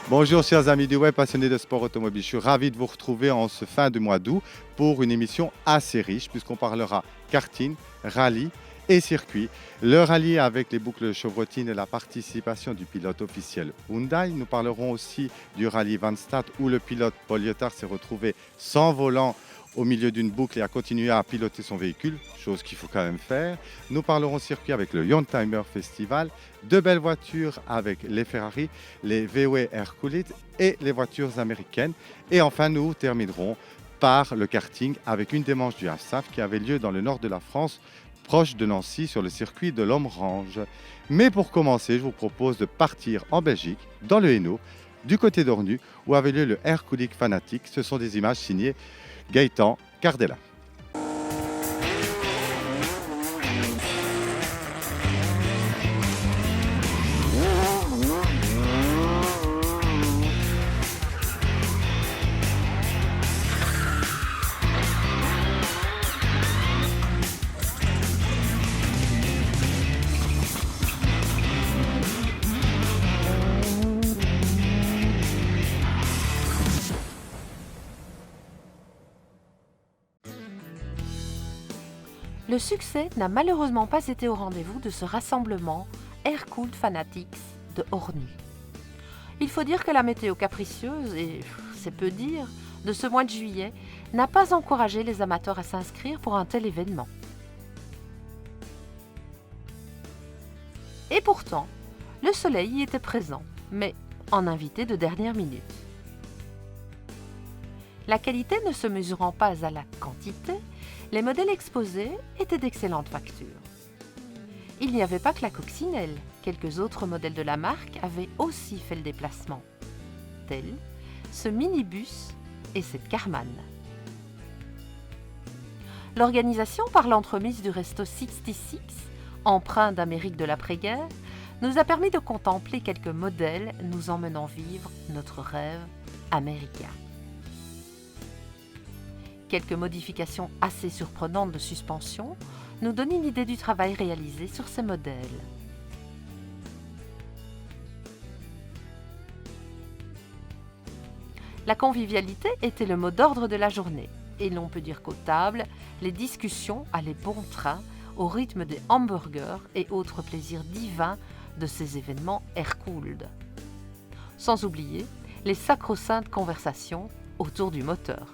Bonjour chers amis du web passionnés de sport automobile, je suis ravi de vous retrouver en ce fin de mois d'août pour une émission assez riche puisqu'on parlera karting, rallye et circuit. Le rallye avec les boucles chevrotines et la participation du pilote officiel Hyundai. Nous parlerons aussi du rallye Van Stad où le pilote Paul Liotard s'est retrouvé sans volant au milieu d'une boucle et a continué à piloter son véhicule, chose qu'il faut quand même faire. Nous parlerons circuit avec le Youngtimer Festival, de belles voitures avec les Ferrari, les VW Air-Cooled et les voitures américaines. Et enfin, nous terminerons par le karting avec une des manches du HASAF qui avait lieu dans le nord de la France, proche de Nancy, sur le circuit de l'Homme-Range. Mais pour commencer, je vous propose de partir en Belgique, dans le Hainaut, du côté d'Ornu, où avait lieu le Air-Cooled Fanatic. Ce sont des images signées Gaëtan Cardella. Le succès n'a malheureusement pas été au rendez-vous de ce rassemblement Air-Cooled Fanatics de Ornu. Il faut dire que la météo capricieuse, et c'est peu dire, de ce mois de juillet n'a pas encouragé les amateurs à s'inscrire pour un tel événement. Et pourtant, le soleil y était présent, mais en invité de dernière minute. La qualité ne se mesurant pas à la quantité, les modèles exposés étaient d'excellente facture. Il n'y avait pas que la coccinelle, quelques autres modèles de la marque avaient aussi fait le déplacement, tels ce minibus et cette Karmann. L'organisation par l'entremise du Resto 66, emprunt d'Amérique de l'après-guerre, nous a permis de contempler quelques modèles nous emmenant vivre notre rêve américain. Quelques modifications assez surprenantes de suspension nous donnent une idée du travail réalisé sur ces modèles. La convivialité était le mot d'ordre de la journée et l'on peut dire qu'aux tables, les discussions allaient bon train au rythme des hamburgers et autres plaisirs divins de ces événements air-cooled. Sans oublier les sacro-saintes conversations autour du moteur.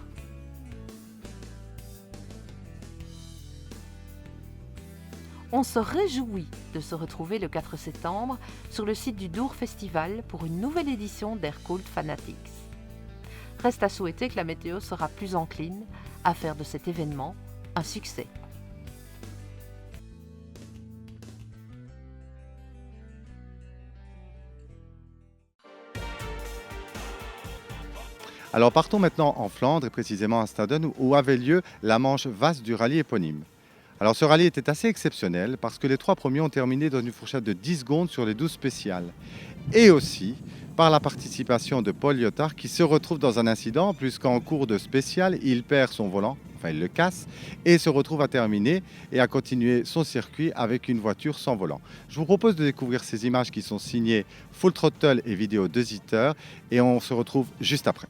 On se réjouit de se retrouver le 4 septembre sur le site du Dour Festival pour une nouvelle édition d'Air-Cooled Fanatics. Reste à souhaiter que la météo sera plus encline à faire de cet événement un succès. Alors partons maintenant en Flandre et précisément à Staden où avait lieu la manche vaste du rallye éponyme. Alors ce rallye était assez exceptionnel parce que les 3 premiers ont terminé dans une fourchette de 10 secondes sur les 12 spéciales. Et aussi par la participation de Paul Liotard qui se retrouve dans un incident puisqu'en cours de spécial, il perd son volant, enfin il le casse, et se retrouve à terminer et à continuer son circuit avec une voiture sans volant. Je vous propose de découvrir ces images qui sont signées Full Throttle et vidéo de Zitter et on se retrouve juste après.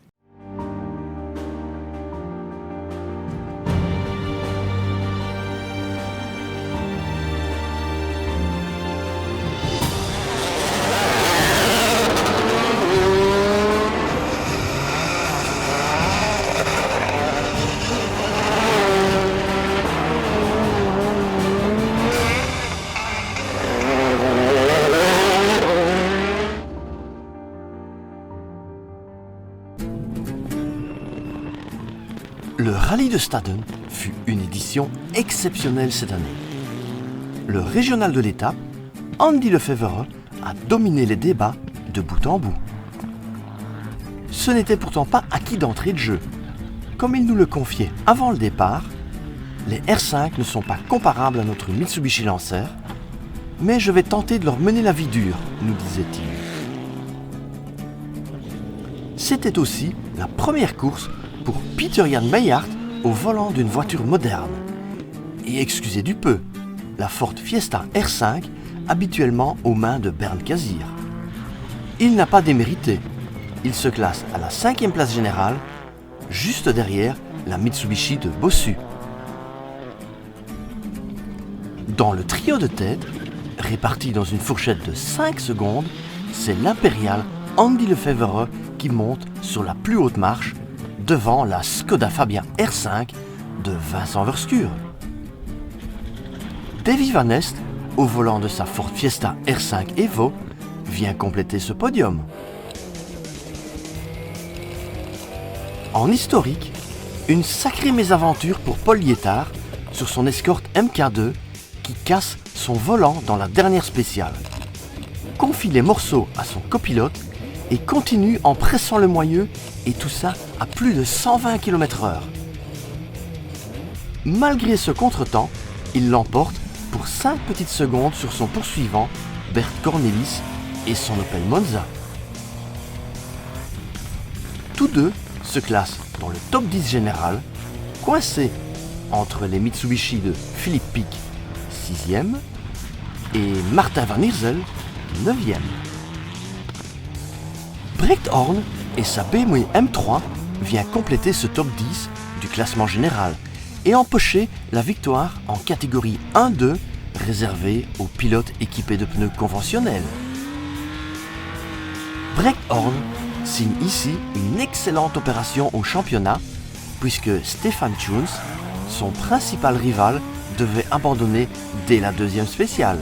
Le rallye de Staden fut une édition exceptionnelle cette année. Le régional de l'étape, Andy Lefevre, a dominé les débats de bout en bout. Ce n'était pourtant pas acquis d'entrée de jeu. Comme il nous le confiait avant le départ, les R5 ne sont pas comparables à notre Mitsubishi Lancer, mais je vais tenter de leur mener la vie dure, nous disait-il. C'était aussi la première course pour Peter-Jan Meijert au volant d'une voiture moderne. Et excusez du peu, la Ford Fiesta R5 habituellement aux mains de Bernd Kazir. Il n'a pas démérité. il se classe à la 5e place générale, juste derrière la Mitsubishi de Bossu. Dans le trio de tête, réparti dans une fourchette de 5 secondes, c'est l'impérial Andy Lefebvre qui monte sur la plus haute marche devant la Skoda Fabia R5 de Vincent Verscure. Davy Van Est, au volant de sa Ford Fiesta R5 Evo, vient compléter ce podium. En historique, une sacrée mésaventure pour Paul Liétard sur son Escort MK2 qui casse son volant dans la dernière spéciale, confie les morceaux à son copilote et continue en pressant le moyeu, et tout ça à plus de 120 km/h. Malgré ce contretemps, il l'emporte pour 5 petites secondes sur son poursuivant, Bert Cornelis, et son Opel Monza. Tous deux se classent dans le top 10 général, coincés entre les Mitsubishi de Philippe Pic, 6e, et Martin Van Iersel, 9e. Brecht Horn et sa BMW M3 vient compléter ce top 10 du classement général et empocher la victoire en catégorie 1-2 réservée aux pilotes équipés de pneus conventionnels. Brecht Horn signe ici une excellente opération au championnat puisque Stefan Jones, son principal rival, devait abandonner dès la 2e spéciale.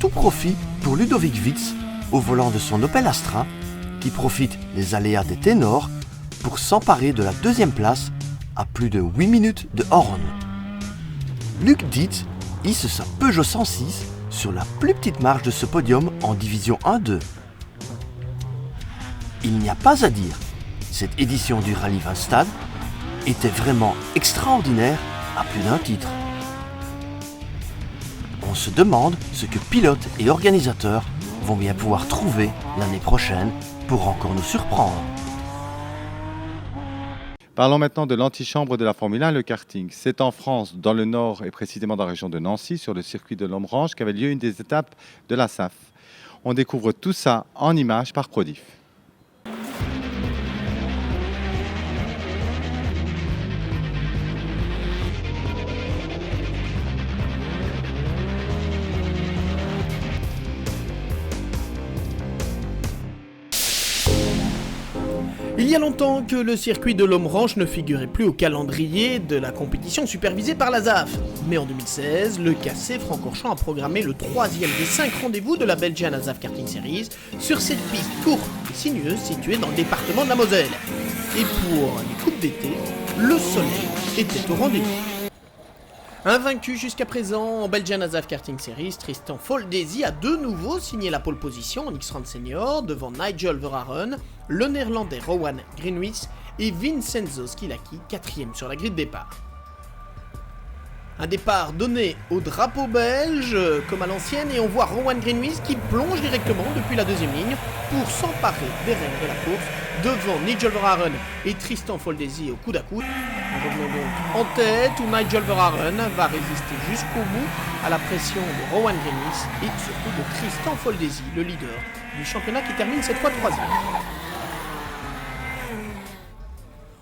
Tout profit pour Ludovic Witz au volant de son Opel Astra qui profite des aléas des ténors pour s'emparer de la 2e place à plus de 8 minutes de Horn. Luc Dietz hisse sa Peugeot 106 sur la plus petite marge de ce podium en division 1-2. Il n'y a pas à dire, cette édition du Rallye Van Stade était vraiment extraordinaire à plus d'un titre. On se demande ce que pilotes et organisateurs vont bien pouvoir trouver l'année prochaine pour encore nous surprendre. Parlons maintenant de l'antichambre de la Formule 1, le karting. C'est en France, dans le nord et précisément dans la région de Nancy, sur le circuit de l'Homme-Range, qu'avait lieu une des étapes de la SAF. On découvre tout ça en images par Prodif. Il y a longtemps que le circuit de l'Homme-Range ne figurait plus au calendrier de la compétition supervisée par la SAF. Mais en 2016, le KC Francorchamps a programmé le 3e des 5 rendez-vous de la Belgian SAF Karting Series sur cette piste courte et sinueuse située dans le département de la Moselle. Et pour les coupes d'été, le soleil était au rendez-vous. Invaincu jusqu'à présent en Belgian SAF Karting Series, Tristan Foldesi a de nouveau signé la pole position en X30 Senior devant Nigel Verhaeren, le néerlandais Rowan Greenwich et Vincenzo Schilacchi, 4e sur la grille de départ. Un départ donné au drapeau belge comme à l'ancienne et on voit Rowan Greenwich qui plonge directement depuis la 2e ligne pour s'emparer des rênes de la course devant Nigel Verhaeren et Tristan Foldesi au coude à coude. Nous revenons donc en tête où Nigel Verhaeren va résister jusqu'au bout à la pression de Rowan Greenwich et surtout de Tristan Foldesi, le leader du championnat qui termine cette fois 3e.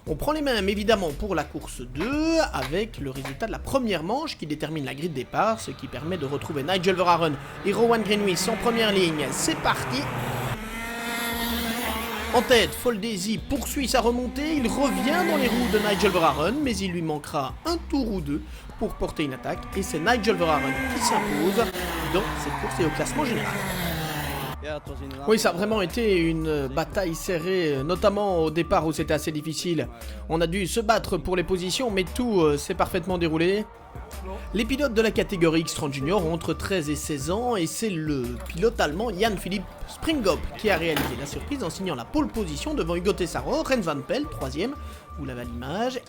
On prend les mêmes évidemment pour la course 2 avec le résultat de la première manche qui détermine la grille de départ, ce qui permet de retrouver Nigel Verhaeren et Rowan Greenwich en première ligne. C'est parti! En tête, Foldesi poursuit sa remontée, il revient dans les roues de Nigel Verhaeren, mais il lui manquera un tour ou deux pour porter une attaque, et c'est Nigel Verhaeren qui s'impose dans cette course et au classement général. Oui, ça a vraiment été une bataille serrée, notamment au départ où c'était assez difficile. On a dû se battre pour les positions, mais tout s'est parfaitement déroulé. Les pilotes de la catégorie X30 Junior ont entre 13 et 16 ans et c'est le pilote allemand Jan-Philipp Springop qui a réalisé la surprise en signant la pole position devant Hugo Tessaro, Rens Van Pelt, 3e, vous l'avez à l'image.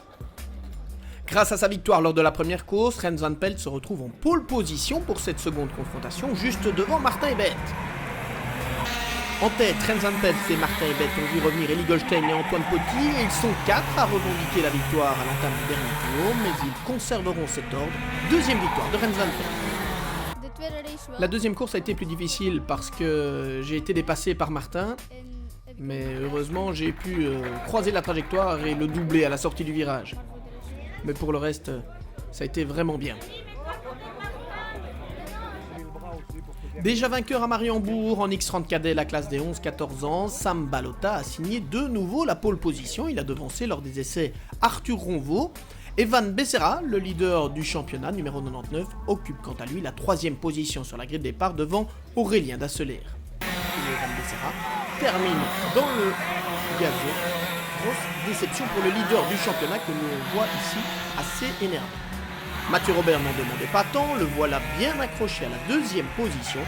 Grâce à sa victoire lors de la première course, Rens Van Pelt se retrouve en pole position pour cette seconde confrontation, juste devant Martin Ebert. En tête, Rens Van Pelt et Martin Ebert ont vu revenir Elie Goldstein et Antoine Poty et ils sont 4 à revendiquer la victoire à l'entame du dernier tour, mais ils conserveront cet ordre. 2e victoire de Rens Van Pelt. La deuxième course a été plus difficile parce que j'ai été dépassé par Martin, mais heureusement j'ai pu croiser la trajectoire et le doubler à la sortie du virage. Mais pour le reste, ça a été vraiment bien. Déjà vainqueur à Mariembourg en X30 cadet, la classe des 11-14 ans, Sam Balota a signé de nouveau la pole position. Il a devancé lors des essais Arthur Ronvaux. Evan Becerra, le leader du championnat numéro 99, occupe quant à lui la 3e position sur la grille de départ devant Aurélien Dasseler. Et Evan Becerra termine dans le gazon. Grosse déception pour le leader du championnat que l'on voit ici assez énervé. Mathieu Robert n'en demandait pas tant, le voilà bien accroché à la 2e position.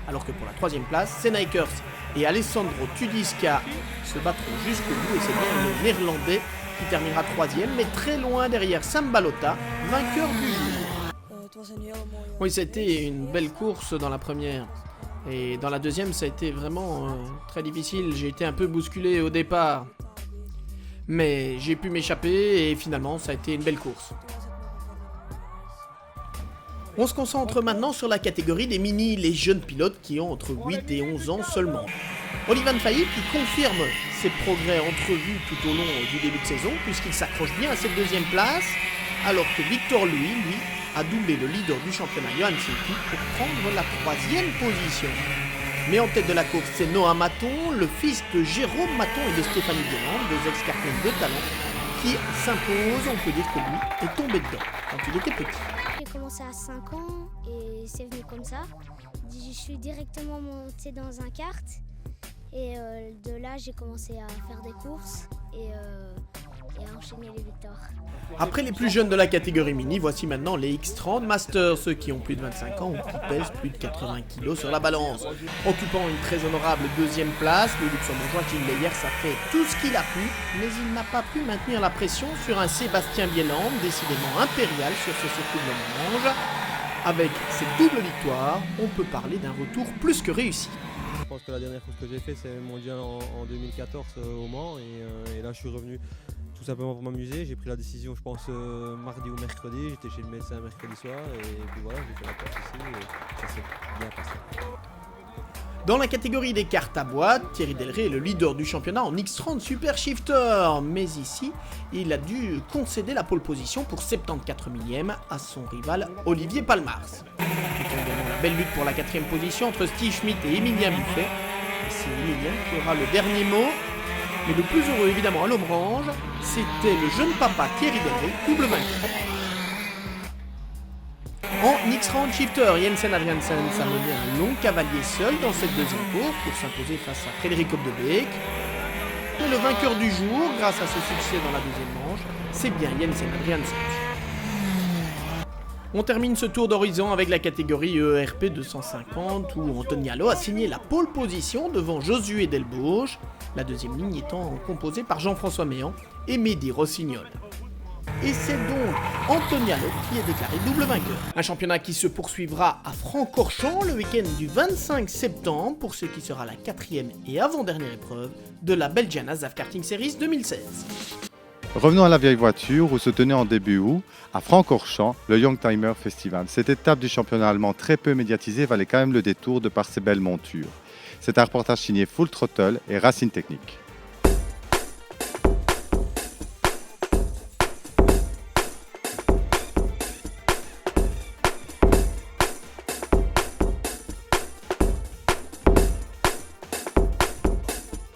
Alors que pour la 3e place, Senna-Ekers et Alessandro Tudiska se battront jusqu'au bout et c'est bien le néerlandais qui terminera 3e, mais très loin derrière Sam Balota, vainqueur du jour. Oui, c'était une belle course dans la première. Et dans la deuxième, ça a été vraiment très difficile. J'ai été un peu bousculé au départ. Mais j'ai pu m'échapper et finalement, ça a été une belle course. On se concentre maintenant sur la catégorie des mini, les jeunes pilotes qui ont entre 8 et 11 ans seulement. Olivan Failly qui confirme ses progrès entrevus tout au long du début de saison puisqu'il s'accroche bien à cette 2e place, alors que Victor Louis, lui, a doublé le leader du championnat Johan Silky pour prendre la 3e position. Mais en tête de la course, c'est Noah Maton, le fils de Jérôme Maton et de Stéphanie Guéland, deux ex-cartmen de talent, qui s'impose. On peut dire que lui est tombé dedans quand il était petit. J'ai commencé à 5 ans et c'est venu comme ça. Je suis directement monté dans un kart et de là j'ai commencé à faire des courses et à enchaîner les victoires. Après les plus jeunes de la catégorie mini, voici maintenant les X30 Masters, ceux qui ont plus de 25 ans ou qui pèsent plus de 80 kg sur la balance. Occupant une très honorable 2e place, le luxembourgeois Kim Leyer, ça fait tout ce qu'il a pu, mais il n'a pas pu maintenir la pression sur un Sébastien Bieland, décidément impérial sur ce circuit de Lomrange. Avec cette double victoire, on peut parler d'un retour plus que réussi. Je pense que la dernière course que j'ai fait, c'est le mondial en 2014 au Mans, et là je suis revenu tout simplement pour m'amuser. J'ai pris la décision, je pense, mardi ou mercredi. J'étais chez le médecin mercredi soir et puis voilà, j'ai fait la course ici et ça s'est bien passé. Dans la catégorie des cartes à boîte, Thierry Delray est le leader du championnat en X30 Super Shifter. Mais ici, il a dû concéder la pole position pour 74 millième à son rival Olivier Palmars. C'est également la belle lutte pour la 4e position entre Steve Schmidt et Emilien Buffet. Et c'est Emilien qui aura le dernier mot. Mais le plus heureux évidemment à Lomrange, c'était le jeune papa Thierry Delray, double vainqueur. En X-Round Shifter, Jensen Adriansen s'est mené un long cavalier seul dans cette 2e course pour s'imposer face à Frédéric Obdebeek. Et le vainqueur du jour, grâce à ce succès dans la 2e manche, c'est bien Jensen Adriansen. On termine ce tour d'horizon avec la catégorie ERP 250 où Antonialo a signé la pole position devant Josué Delbauche, la 2e ligne étant composée par Jean-François Méan et Mehdi Rossignol. Et c'est donc Antonialo qui est déclaré double vainqueur. Un championnat qui se poursuivra à Francorchamps le week-end du 25 septembre pour ce qui sera la 4e et avant-dernière épreuve de la Belgian ASAF Karting Series 2016. Revenons à la vieille voiture où se tenait en début août, à Francorchamps, le Youngtimer Festival. Cette étape du championnat allemand très peu médiatisée valait quand même le détour de par ses belles montures. C'est un reportage signé Full Throttle et Racine Technique.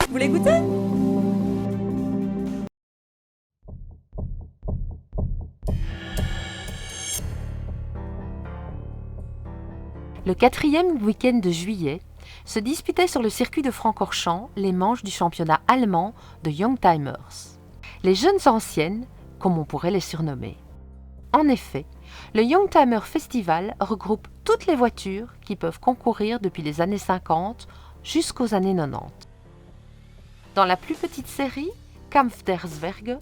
Vous voulez goûter ? Le 4e week-end de juillet se disputaient sur le circuit de Francorchamps les manches du championnat allemand de Youngtimers. Les jeunes anciennes, comme on pourrait les surnommer. En effet, le Youngtimer Festival regroupe toutes les voitures qui peuvent concourir depuis les années 50 jusqu'aux années 90. Dans la plus petite série, Kampf der Zwerge,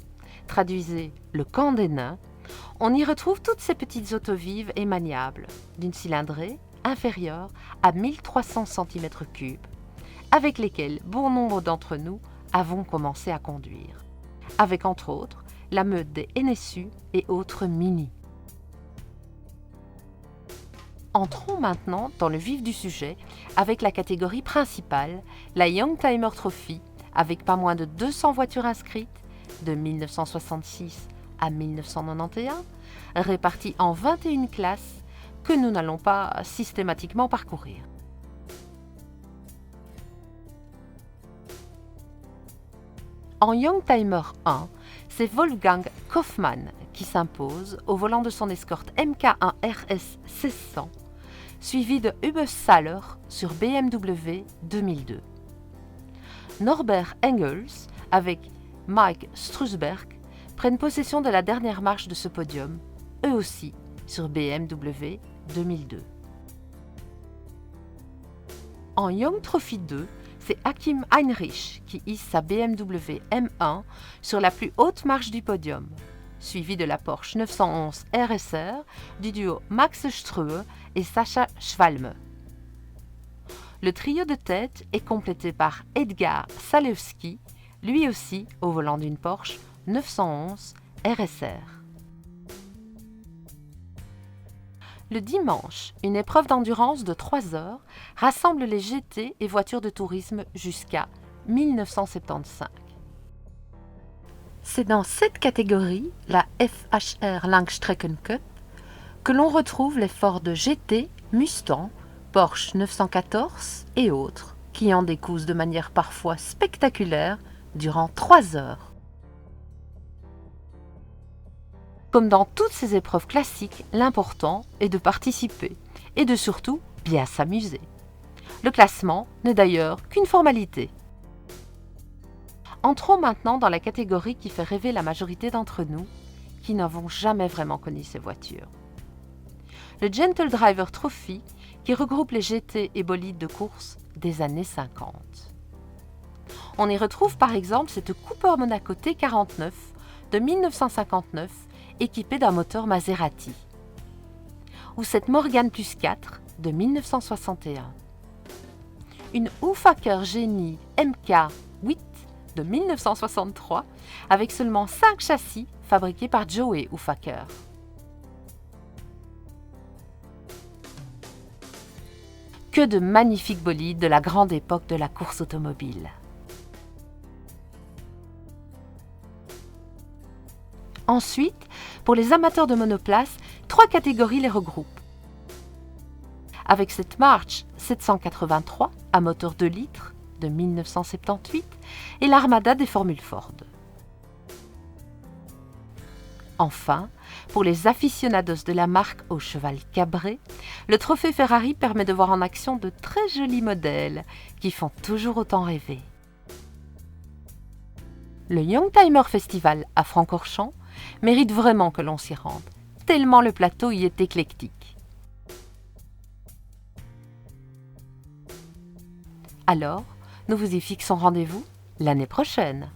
traduisez le camp des nains, on y retrouve toutes ces petites autos vives et maniables, d'une cylindrée inférieure à 1300 cm3, avec lesquelles bon nombre d'entre nous avons commencé à conduire, avec entre autres la meute des NSU et autres Mini. Entrons maintenant dans le vif du sujet avec la catégorie principale, la Youngtimer Trophy, avec pas moins de 200 voitures inscrites, de 1966 à 1991, réparties en 21 classes que nous n'allons pas systématiquement parcourir. En Youngtimer 1, c'est Wolfgang Kaufmann qui s'impose au volant de son escorte MK1 RS 1600, suivi de Uwe Saller sur BMW 2002. Norbert Engels, avec Mike Strusberg, prennent possession de la dernière marche de ce podium, eux aussi sur BMW 2002. En Young Trophy 2, c'est Hakim Heinrich qui hisse sa BMW M1 sur la plus haute marche du podium, suivi de la Porsche 911 RSR du duo Max Strue et Sascha Schwalme. Le trio de tête est complété par Edgar Salewski, lui aussi au volant d'une Porsche 911 RSR. Le dimanche, une épreuve d'endurance de 3 heures rassemble les GT et voitures de tourisme jusqu'à 1975. C'est dans cette catégorie, la FHR Langstrecken Cup, que l'on retrouve les Ford GT, Mustang, Porsche 914 et autres, qui en décousent de manière parfois spectaculaire durant 3 heures. Comme dans toutes ces épreuves classiques, l'important est de participer et de surtout bien s'amuser. Le classement n'est d'ailleurs qu'une formalité. Entrons maintenant dans la catégorie qui fait rêver la majorité d'entre nous, qui n'avons jamais vraiment connu ces voitures. Le Gentle Driver Trophy, qui regroupe les GT et bolides de course des années 50. On y retrouve par exemple cette Cooper Monaco T49 de 1959, équipée d'un moteur Maserati, ou cette Morgan Plus 4 de 1961. Une Huffaker Genie MK8 de 1963, avec seulement 5 châssis fabriqués par Joey Huffaker. Que de magnifiques bolides de la grande époque de la course automobile. Ensuite, pour les amateurs de monoplace, 3 catégories les regroupent. Avec cette March 783 à moteur 2 litres de 1978 et l'Armada des formules Ford. Enfin, pour les aficionados de la marque au cheval cabré, le trophée Ferrari permet de voir en action de très jolis modèles qui font toujours autant rêver. Le Youngtimer Festival à Francorchamps mérite vraiment que l'on s'y rende, tellement le plateau y est éclectique. Alors, nous vous y fixons rendez-vous l'année prochaine.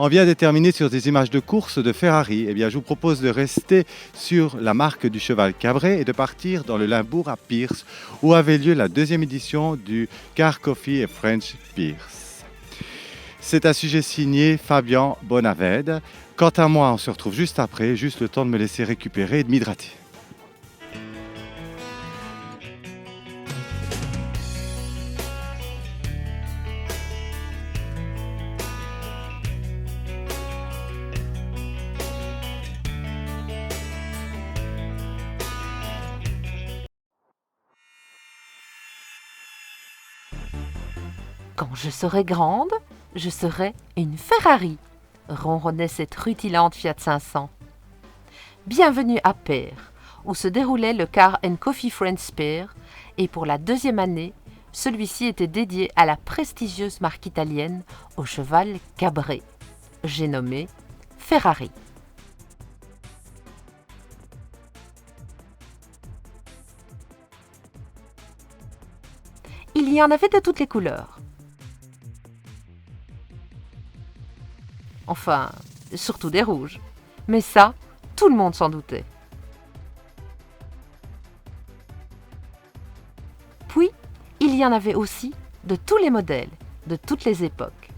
On vient de terminer sur des images de course de Ferrari. Eh bien, je vous propose de rester sur la marque du cheval cabré et de partir dans le Limbourg à Pierce, où avait lieu la 2e édition du Car Coffee et French Pierce. C'est un sujet signé Fabien Bonaved. Quant à moi, on se retrouve juste après, juste le temps de me laisser récupérer et de m'hydrater. Quand je serai grande, je serai une Ferrari, ronronnait cette rutilante Fiat 500. Bienvenue à Peer, où se déroulait le Car and Coffee Friends Peer, et pour la 2e année, celui-ci était dédié à la prestigieuse marque italienne au cheval cabré. J'ai nommé Ferrari. Il y en avait de toutes les couleurs. Enfin, surtout des rouges. Mais ça, tout le monde s'en doutait. y en avait aussi de tous les modèles, de toutes les époques.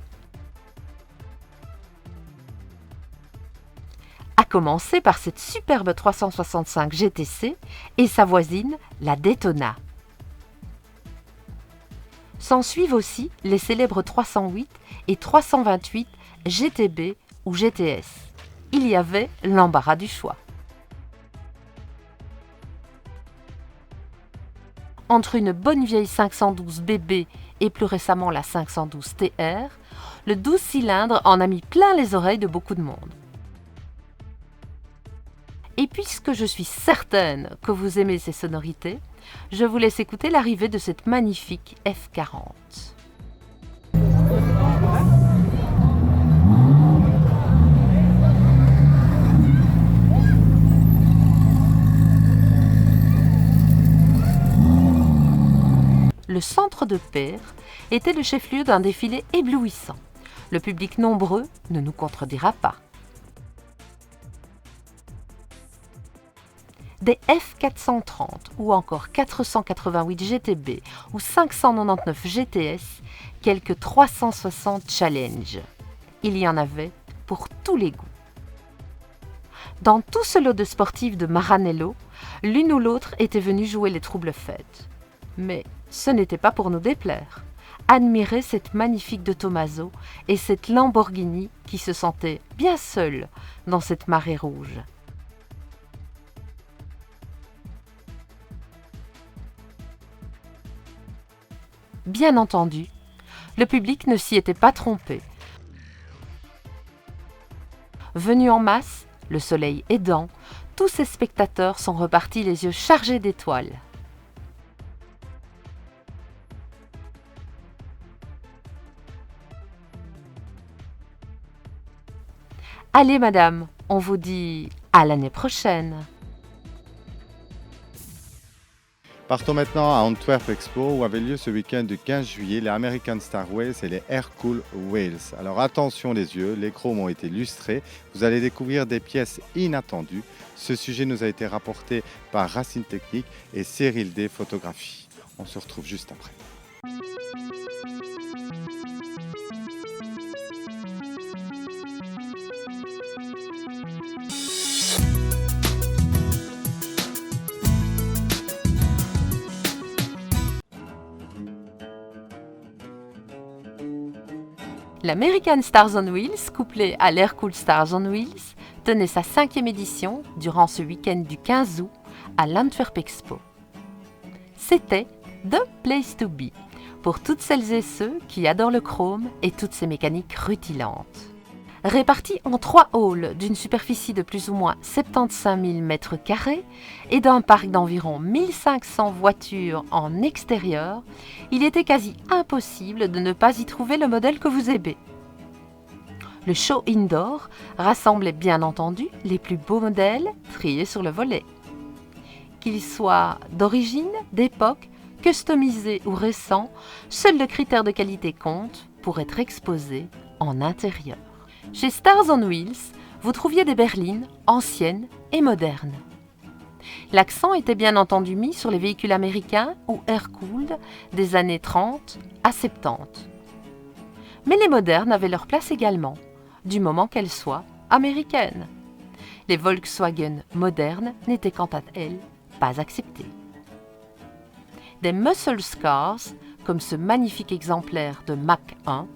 À commencer par cette superbe 365 GTC et sa voisine, la Daytona. S'en suivent aussi les célèbres 308 et 328 GTB ou GTS. Il y avait l'embarras du choix. Entre une bonne vieille 512 BB et plus récemment la 512 TR, le 12 cylindres en a mis plein les oreilles de beaucoup de monde. Et puisque je suis certaine que vous aimez ces sonorités, je vous laisse écouter l'arrivée de cette magnifique F40. Le centre de Perre était le chef-lieu d'un défilé éblouissant. Le public nombreux ne nous contredira pas. Des F430 ou encore 488 GTB ou 599 GTS, quelques 360 Challenge. Il y en avait pour tous les goûts. Dans tout ce lot de sportifs de Maranello, l'une ou l'autre était venue jouer les troubles fêtes. Mais ce n'était pas pour nous déplaire. Admirez cette magnifique de Tommaso et cette Lamborghini qui se sentait bien seule dans cette marée rouge. Bien entendu, le public ne s'y était pas trompé. Venus en masse, le soleil aidant, tous ces spectateurs sont repartis les yeux chargés d'étoiles. Allez madame, on vous dit à l'année prochaine. Partons maintenant à Antwerp Expo où avait lieu ce week-end du 15 juillet les American Star Whales et les Hercule Whales. Alors attention les yeux, les chromes ont été lustrés, vous allez découvrir des pièces inattendues. Ce sujet nous a été rapporté par Racine Technique et Cyril D Photographie. On se retrouve juste après. L'American Stars on Wheels, couplé à l'Hercule Stars on Wheels, tenait sa 5e édition durant ce week-end du 15 août à l'Antwerp Expo. C'était The Place to Be pour toutes celles et ceux qui adorent le chrome et toutes ses mécaniques rutilantes. Répartis en 3 halls d'une superficie de plus ou moins 75 000 m² et d'un parc d'environ 1500 voitures en extérieur, il était quasi impossible de ne pas y trouver le modèle que vous aimez. Le show indoor rassemblait bien entendu les plus beaux modèles triés sur le volet. Qu'ils soient d'origine, d'époque, customisés ou récents, seul le critère de qualité compte pour être exposé en intérieur. Chez Stars on Wheels, vous trouviez des berlines anciennes et modernes. L'accent était bien entendu mis sur les véhicules américains ou air-cooled des années 30 à 70. Mais les modernes avaient leur place également, du moment qu'elles soient américaines. Les Volkswagen modernes n'étaient quant à elles pas acceptées. Des muscle cars, comme ce magnifique exemplaire de Mach 1,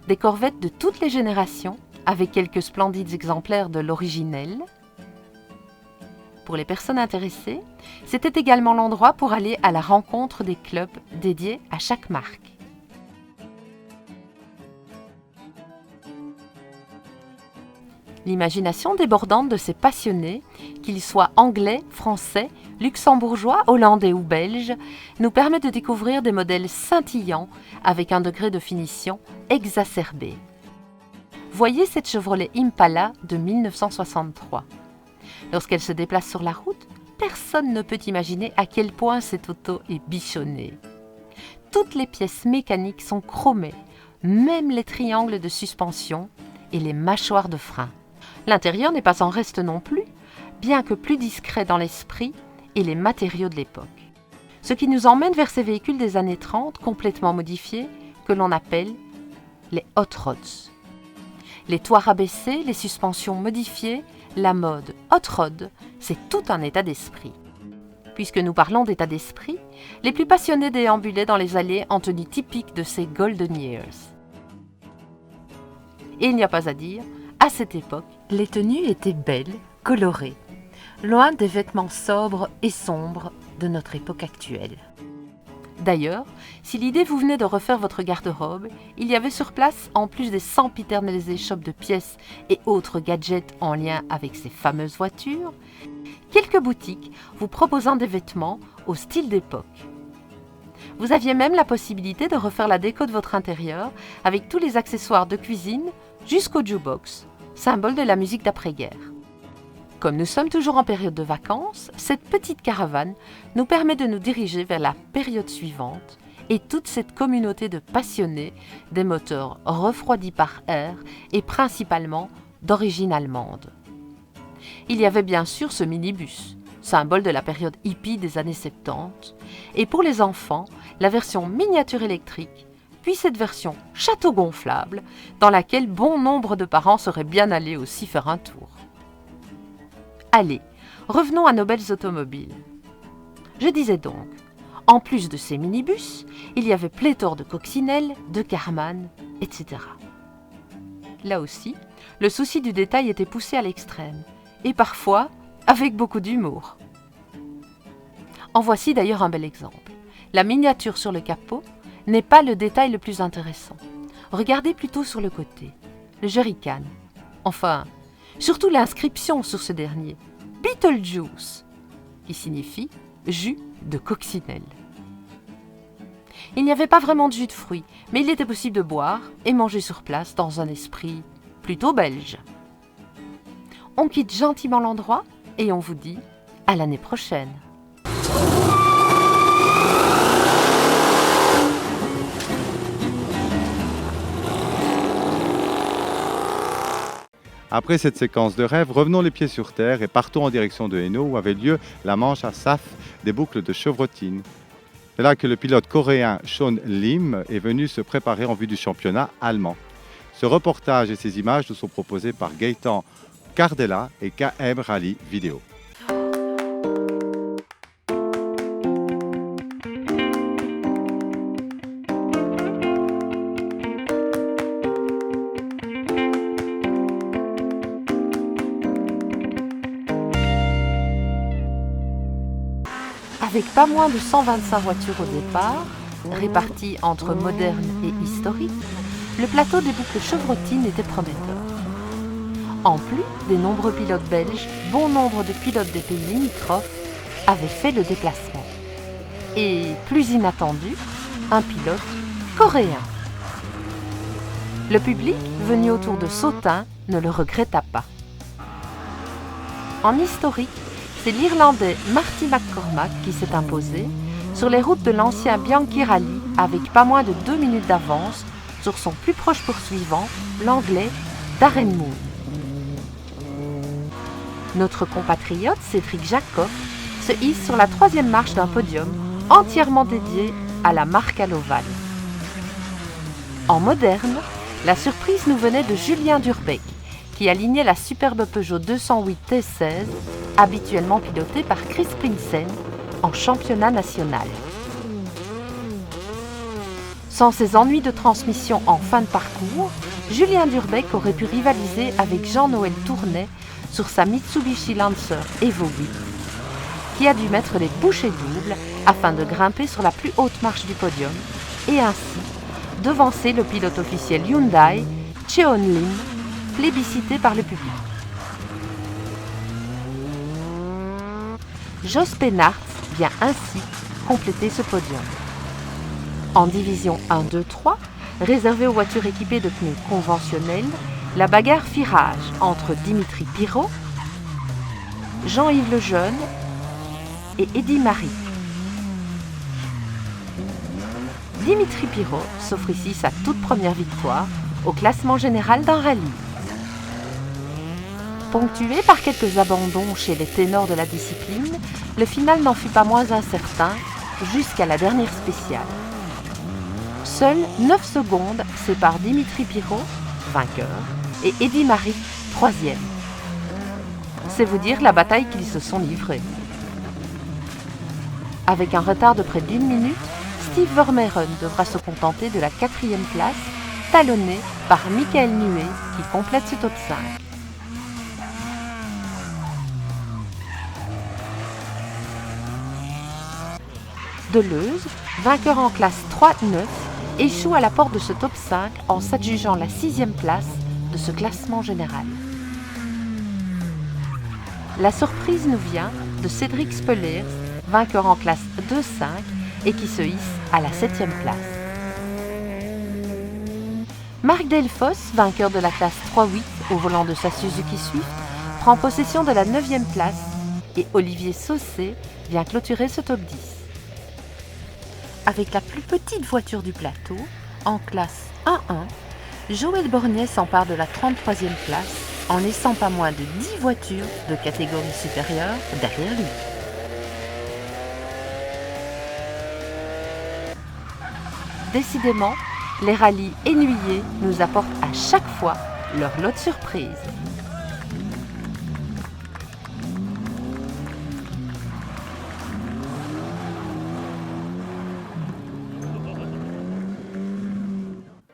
des corvettes de toutes les générations, avec quelques splendides exemplaires de l'originelle. Pour les personnes intéressées, c'était également l'endroit pour aller à la rencontre des clubs dédiés à chaque marque. L'imagination débordante de ces passionnés, qu'ils soient anglais, français, luxembourgeois, hollandais ou belges, nous permet de découvrir des modèles scintillants avec un degré de finition exacerbé. Voyez cette Chevrolet Impala de 1963. Lorsqu'elle se déplace sur la route, personne ne peut imaginer à quel point cette auto est bichonnée. Toutes les pièces mécaniques sont chromées, même les triangles de suspension et les mâchoires de frein. L'intérieur n'est pas en reste non plus, bien que plus discret dans l'esprit et les matériaux de l'époque. Ce qui nous emmène vers ces véhicules des années 30 complètement modifiés que l'on appelle les hot rods. Les toits rabaissés, les suspensions modifiées, la mode hot rod, c'est tout un état d'esprit. Puisque nous parlons d'état d'esprit, les plus passionnés déambulaient dans les allées en tenue typique de ces Golden Years. Et il n'y a pas à dire, à cette époque, les tenues étaient belles, colorées, loin des vêtements sobres et sombres de notre époque actuelle. D'ailleurs, si l'idée vous venait de refaire votre garde-robe, il y avait sur place, en plus des sempiternelles échoppes de pièces et autres gadgets en lien avec ces fameuses voitures, quelques boutiques vous proposant des vêtements au style d'époque. Vous aviez même la possibilité de refaire la déco de votre intérieur avec tous les accessoires de cuisine jusqu'au jukebox, symbole de la musique d'après-guerre. Comme nous sommes toujours en période de vacances, cette petite caravane nous permet de nous diriger vers la période suivante et toute cette communauté de passionnés des moteurs refroidis par air et principalement d'origine allemande. Il y avait bien sûr ce minibus, symbole de la période hippie des années 70, et pour les enfants, la version miniature électrique, puis cette version château gonflable, dans laquelle bon nombre de parents seraient bien allés aussi faire un tour. Allez, revenons à nos belles automobiles. Je disais donc, en plus de ces minibus, il y avait pléthore de coccinelles, de Karmann, etc. Là aussi, le souci du détail était poussé à l'extrême, et parfois avec beaucoup d'humour. En voici d'ailleurs un bel exemple. La miniature sur le capot n'est pas le détail le plus intéressant. Regardez plutôt sur le côté, le jerrycan. Enfin, surtout l'inscription sur ce dernier, Beetlejuice, qui signifie jus de coccinelle. Il n'y avait pas vraiment de jus de fruits, mais il était possible de boire et manger sur place dans un esprit plutôt belge. On quitte gentiment l'endroit et on vous dit à l'année prochaine. Après cette séquence de rêve, revenons les pieds sur terre et partons en direction de Hainaut où avait lieu la manche à SAF des boucles de chevrotine. C'est là que le pilote coréen Sean Lim est venu se préparer en vue du championnat allemand. Ce reportage et ces images nous sont proposés par Gaëtan Cardella et KM Rally Vidéo. Avec pas moins de 125 voitures au départ, réparties entre modernes et historiques, le plateau des boucles chevrotines était prometteur. En plus des nombreux pilotes belges, bon nombre de pilotes des pays limitrophes avaient fait le déplacement. Et, plus inattendu, un pilote coréen. Le public, venu autour de Sautin, ne le regretta pas. En historique, c'est l'Irlandais Marty McCormack qui s'est imposé sur les routes de l'ancien Bianchi Rally avec pas moins de 2 minutes d'avance sur son plus proche poursuivant, l'Anglais Darren Moon. Notre compatriote Cédric Jacob se hisse sur la 3e marche d'un podium entièrement dédié à la marque à l'ovale. En moderne, la surprise nous venait de Julien Durbeck, qui alignait la superbe Peugeot 208 T16, habituellement pilotée par Chris Prinsen en championnat national. Sans ses ennuis de transmission en fin de parcours, Julien Durbeck aurait pu rivaliser avec Jean-Noël Tournet sur sa Mitsubishi Lancer Evo 8, qui a dû mettre les bouchées doubles afin de grimper sur la plus haute marche du podium et ainsi devancer le pilote officiel Hyundai, Cheon Lim, plébiscité par le public. Jos Penhart vient ainsi compléter ce podium. En division 1, 2, 3, réservée aux voitures équipées de pneus conventionnels, la bagarre fit rage entre Dimitri Pirot, Jean-Yves Lejeune et Eddy Marie. Dimitri Pirot s'offre ici sa toute première victoire au classement général d'un rallye. Ponctué par quelques abandons chez les ténors de la discipline, le final n'en fut pas moins incertain jusqu'à la dernière spéciale. Seules 9 secondes séparent Dimitri Pirot, vainqueur, et Eddy Marie, 3e. C'est vous dire la bataille qu'ils se sont livrés. Avec un retard de près d'1 minute, Steve Vermeuren devra se contenter de la 4e place, talonné par Michael Nuet qui complète ce top 5. Deleuze, vainqueur en classe 3-9, échoue à la porte de ce top 5 en s'adjugeant la 6e place de ce classement général. La surprise nous vient de Cédric Spelers, vainqueur en classe 2-5 et qui se hisse à la 7e place. Marc Delfosse, vainqueur de la classe 3-8 au volant de sa Suzuki Swift, prend possession de la 9e place et Olivier Saucé vient clôturer ce top 10. Avec la plus petite voiture du plateau, en classe 1-1, Joël Bornet s'empare de la 33e place en laissant pas moins de 10 voitures de catégorie supérieure derrière lui. Décidément, les rallyes ennuyés nous apportent à chaque fois leur lot de surprises.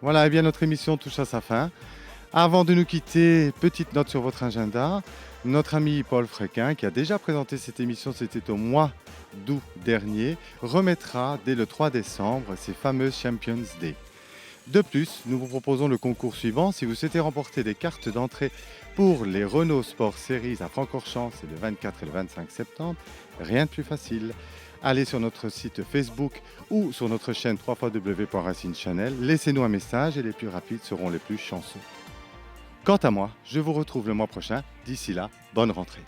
Voilà, eh bien notre émission touche à sa fin. Avant de nous quitter, petite note sur votre agenda. Notre ami Paul Fréquin, qui a déjà présenté cette émission, c'était au mois d'août dernier, remettra dès le 3 décembre ses fameuses Champions Day. De plus, nous vous proposons le concours suivant. Si vous souhaitez remporter des cartes d'entrée pour les Renault Sport Series à Francorchamps, c'est le 24 et le 25 septembre, rien de plus facile. Allez sur notre site Facebook ou sur notre chaîne www.racine-channel. Laissez-nous un message et les plus rapides seront les plus chanceux. Quant à moi, je vous retrouve le mois prochain. D'ici là, bonne rentrée.